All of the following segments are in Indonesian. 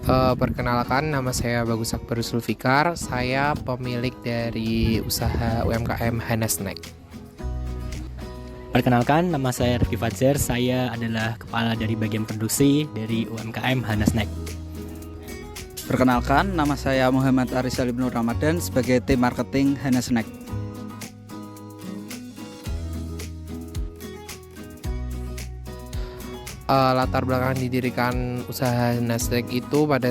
Perkenalkan, nama saya Bagus Akbar Zulfikar. Saya pemilik dari usaha UMKM Hana Snack. Perkenalkan, nama saya Rifki Fajar. Saya adalah kepala dari bagian produksi dari UMKM Hana Snack. Perkenalkan, nama saya Muhammad Aris Salim Nur Ramadan sebagai tim marketing Hana Snack. Latar belakang didirikan usaha Hana Snack itu pada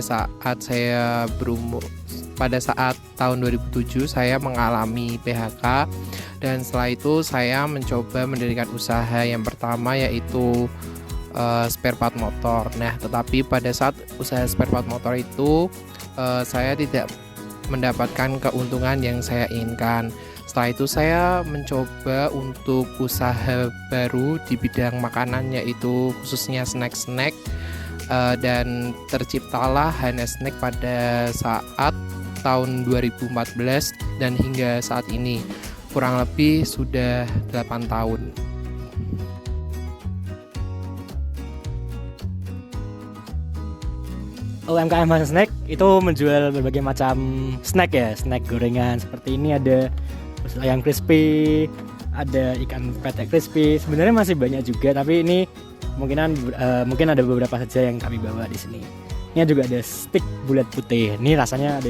saat tahun 2007 saya mengalami PHK, dan setelah itu saya mencoba mendirikan usaha yang pertama, yaitu spare part motor. Nah, tetapi pada saat usaha spare part motor itu saya tidak mendapatkan keuntungan yang saya inginkan. Setelah itu saya mencoba untuk usaha baru di bidang makanan, yaitu khususnya snack-snack, dan terciptalah Hana Snack pada saat tahun 2014 dan hingga saat ini kurang lebih sudah 8 tahun. UMKM Hana Snack itu menjual berbagai macam snack ya, snack gorengan seperti ini, ada ayam crispy, ada ikan pete crispy. Sebenarnya masih banyak juga, tapi ini mungkin ada beberapa saja yang kami bawa di sini. Ini juga ada stick bulat putih. Ini rasanya ada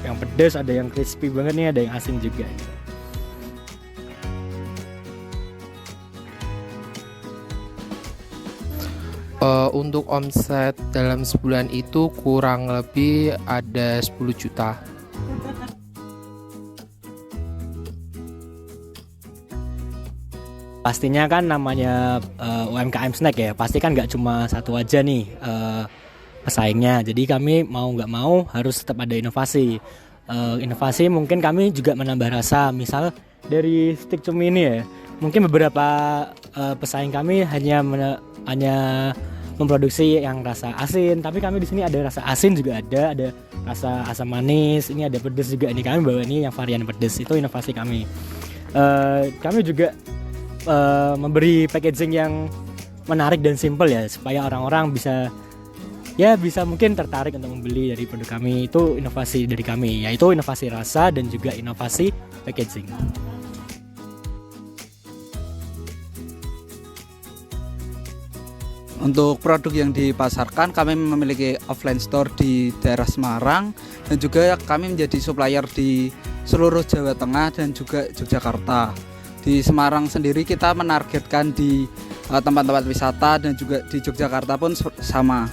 yang pedas, ada yang crispy banget nih, ada yang asin juga. Untuk omset dalam sebulan itu kurang lebih ada 10 juta. Pastinya kan namanya UMKM Snack ya, pasti kan nggak cuma satu aja nih pesaingnya. Jadi kami mau nggak mau harus tetap ada inovasi. Inovasi mungkin kami juga menambah rasa. Misal dari stick cumi ini ya, mungkin beberapa pesaing kami hanya memproduksi yang rasa asin, tapi kami di sini ada rasa asin juga ada rasa asam manis, ini ada pedas juga. Ini kami bawa ini yang varian pedas, itu inovasi kami. Kami juga memberi packaging yang menarik dan simple ya, supaya orang-orang bisa mungkin tertarik untuk membeli dari produk kami. Itu inovasi dari kami, yaitu inovasi rasa dan juga inovasi packaging. Untuk produk yang dipasarkan, kami memiliki offline store di daerah Semarang, dan juga kami menjadi supplier di seluruh Jawa Tengah dan juga Yogyakarta. Di Semarang sendiri kita menargetkan di tempat-tempat wisata, dan juga di Yogyakarta pun sama.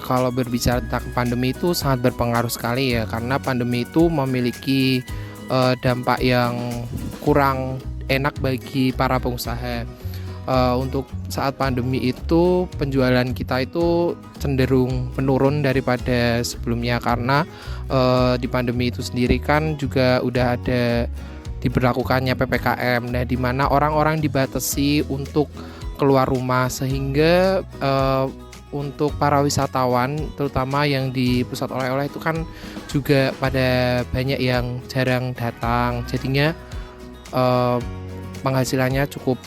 Kalau berbicara tentang pandemi itu sangat berpengaruh sekali ya, karena pandemi itu memiliki dampak yang kurang enak bagi para pengusaha. Untuk saat pandemi itu penjualan kita itu cenderung menurun daripada sebelumnya, karena di pandemi itu sendiri kan juga udah ada diberlakukannya PPKM, nah di mana orang-orang dibatasi untuk keluar rumah, sehingga untuk para wisatawan terutama yang di pusat oleh-oleh itu kan juga pada banyak yang jarang datang, jadinya penghasilannya cukup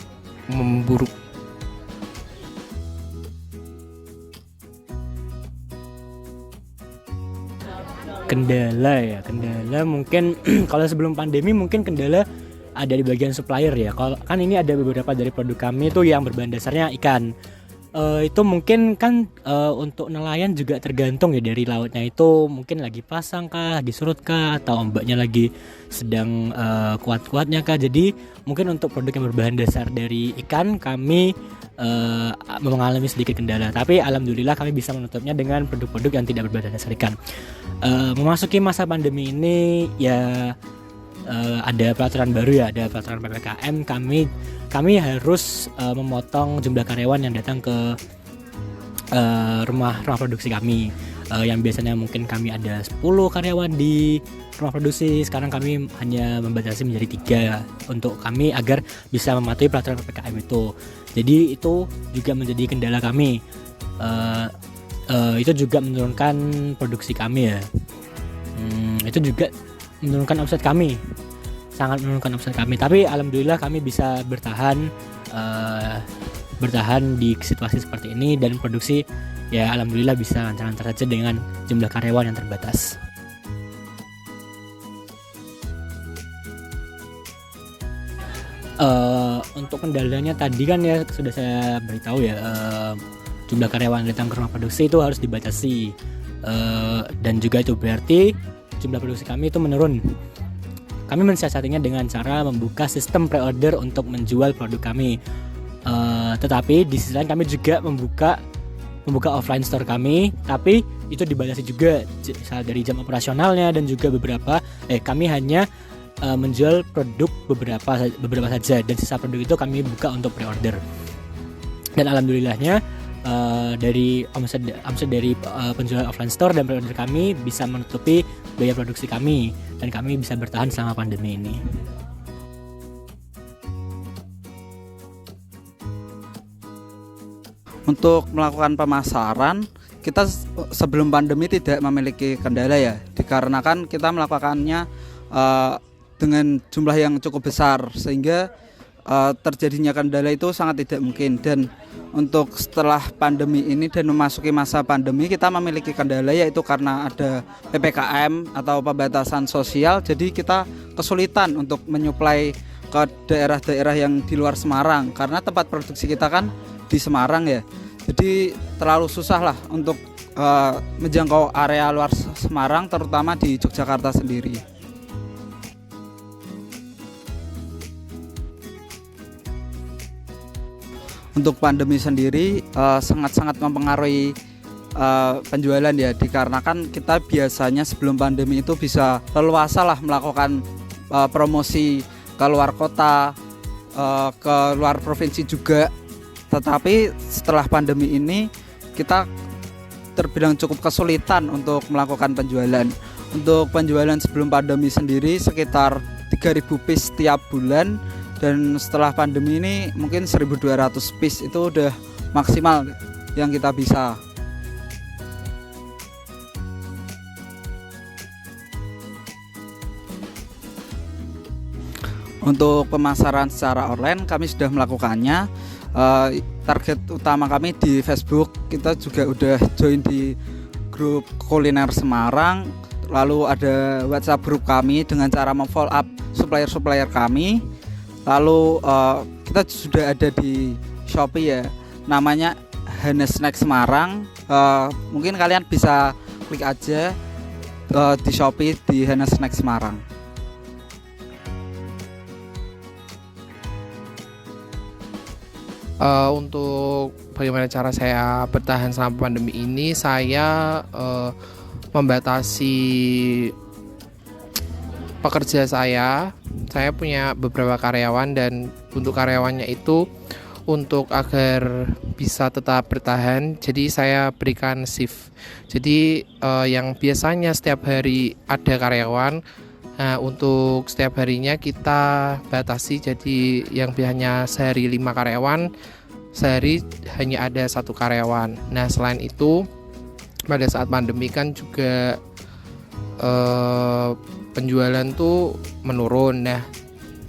memburuk. Kendala mungkin kalau sebelum pandemi mungkin kendala ada di bagian supplier ya. Kalau kan ini ada beberapa dari produk kami itu yang berbahan dasarnya ikan. Itu mungkin kan untuk nelayan juga tergantung ya dari lautnya, itu mungkin lagi pasang kah, lagi surut kah, atau ombaknya lagi sedang kuat-kuatnya kah. Jadi mungkin untuk produk yang berbahan dasar dari ikan kami mengalami sedikit kendala, tapi alhamdulillah kami bisa menutupnya dengan produk-produk yang tidak berbahan dasar ikan. Memasuki masa pandemi ini ya ada peraturan baru ya, ada peraturan PPKM. Kami harus memotong jumlah karyawan yang datang ke rumah produksi kami. Yang biasanya mungkin kami ada 10 karyawan di rumah produksi, sekarang kami hanya membatasi menjadi 3 untuk kami agar bisa mematuhi peraturan PPKM itu. Jadi itu juga menjadi kendala kami. Itu juga menurunkan produksi kami ya. Itu juga menurunkan omset kami. sangat menurunkan omset kami. Tapi alhamdulillah kami bisa bertahan di situasi seperti ini, dan produksi ya alhamdulillah bisa lancar-lancar saja dengan jumlah karyawan yang terbatas. Untuk kendalanya tadi kan ya sudah saya beritahu ya, jumlah karyawan datang ke rumah produksi itu harus dibatasi, dan juga itu berarti jumlah produksi kami itu menurun. Kami mensiasatinya dengan cara membuka sistem pre-order untuk menjual produk kami. Tetapi di sisi lain kami juga membuka offline store kami, tapi itu dibatasi juga dari jam operasionalnya, dan juga kami hanya menjual produk beberapa saja, dan sisa produk itu kami buka untuk pre-order. Dan alhamdulillahnya dari omset dari penjualan offline store dan pre-order kami bisa menutupi biaya produksi kami, dan kami bisa bertahan selama pandemi ini. Untuk melakukan pemasaran, kita sebelum pandemi tidak memiliki kendala ya, dikarenakan kita melakukannya dengan jumlah yang cukup besar, sehingga terjadinya kendala itu sangat tidak mungkin. Dan untuk setelah pandemi ini dan memasuki masa pandemi, kita memiliki kendala, yaitu karena ada PPKM atau pembatasan sosial. Jadi kita kesulitan untuk menyuplai ke daerah-daerah yang di luar Semarang, karena tempat produksi kita kan di Semarang ya. Jadi terlalu susah lah untuk menjangkau area luar Semarang, terutama di Yogyakarta sendiri. Untuk pandemi sendiri sangat-sangat mempengaruhi penjualan ya, dikarenakan kita biasanya sebelum pandemi itu bisa leluasa lah melakukan promosi ke luar kota, ke luar provinsi juga. Tetapi setelah pandemi ini kita terbilang cukup kesulitan untuk melakukan penjualan. Untuk penjualan sebelum pandemi sendiri sekitar 3.000 piece setiap bulan, dan setelah pandemi ini mungkin 1.200 piece, itu udah maksimal yang kita bisa. Untuk pemasaran secara online kami sudah melakukannya. Target utama kami di Facebook, kita juga udah join di grup kuliner Semarang. Lalu ada WhatsApp grup kami dengan cara memfollow up supplier-supplier kami. Lalu kita sudah ada di Shopee ya, namanya Hana Snack Semarang. Mungkin kalian bisa klik aja di Shopee di Hana Snack Semarang. Untuk bagaimana cara saya bertahan selama pandemi ini, saya membatasi pekerja saya. Saya punya beberapa karyawan, dan untuk karyawannya itu untuk agar bisa tetap bertahan, jadi saya berikan shift. Jadi yang biasanya setiap hari ada karyawan, nah untuk setiap harinya kita batasi, jadi yang biasanya sehari 5 karyawan, sehari hanya ada 1 karyawan. Nah selain itu pada saat pandemi kan juga penjualan tuh menurun. Nah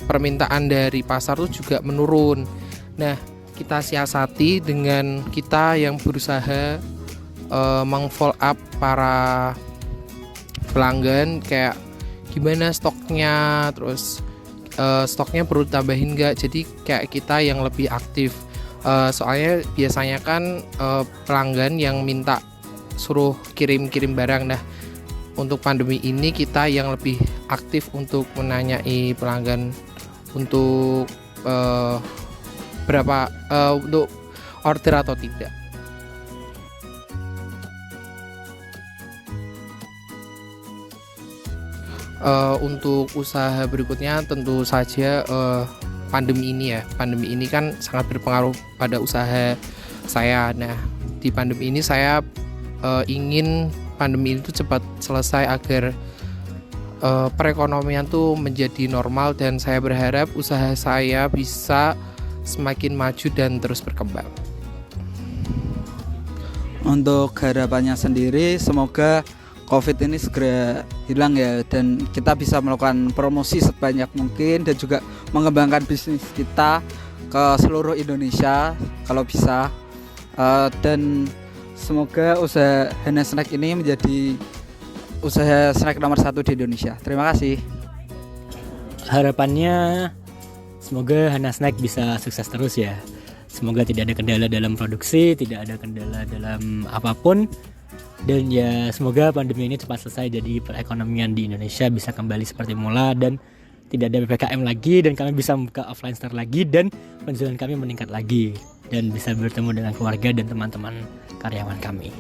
permintaan dari pasar tuh juga menurun. Nah kita siasati dengan kita yang berusaha meng-follow up para pelanggan, kayak gimana stoknya, terus stoknya perlu tambahin nggak. Jadi kayak kita yang lebih aktif, soalnya biasanya kan pelanggan yang minta suruh kirim barang. Nah untuk pandemi ini kita yang lebih aktif untuk menanyai pelanggan untuk berapa untuk order atau tidak. Untuk usaha berikutnya tentu saja pandemi ini kan sangat berpengaruh pada usaha saya. Nah di pandemi ini saya ingin pandemi itu cepat selesai agar perekonomian tuh menjadi normal, dan saya berharap usaha saya bisa semakin maju dan terus berkembang. Untuk harapannya sendiri, semoga COVID ini segera hilang ya, dan kita bisa melakukan promosi sebanyak mungkin dan juga mengembangkan bisnis kita ke seluruh Indonesia kalau bisa. Dan semoga usaha Hana Snack ini menjadi usaha snack nomor 1 di Indonesia. Terima kasih. Harapannya semoga Hana Snack bisa sukses terus ya. Semoga tidak ada kendala dalam produksi, tidak ada kendala dalam apapun. Dan ya semoga pandemi ini cepat selesai, jadi perekonomian di Indonesia bisa kembali seperti mula dan tidak ada PPKM lagi, dan kami bisa membuka offline store lagi dan penjualan kami meningkat lagi dan bisa bertemu dengan keluarga dan teman-teman karyawan kami.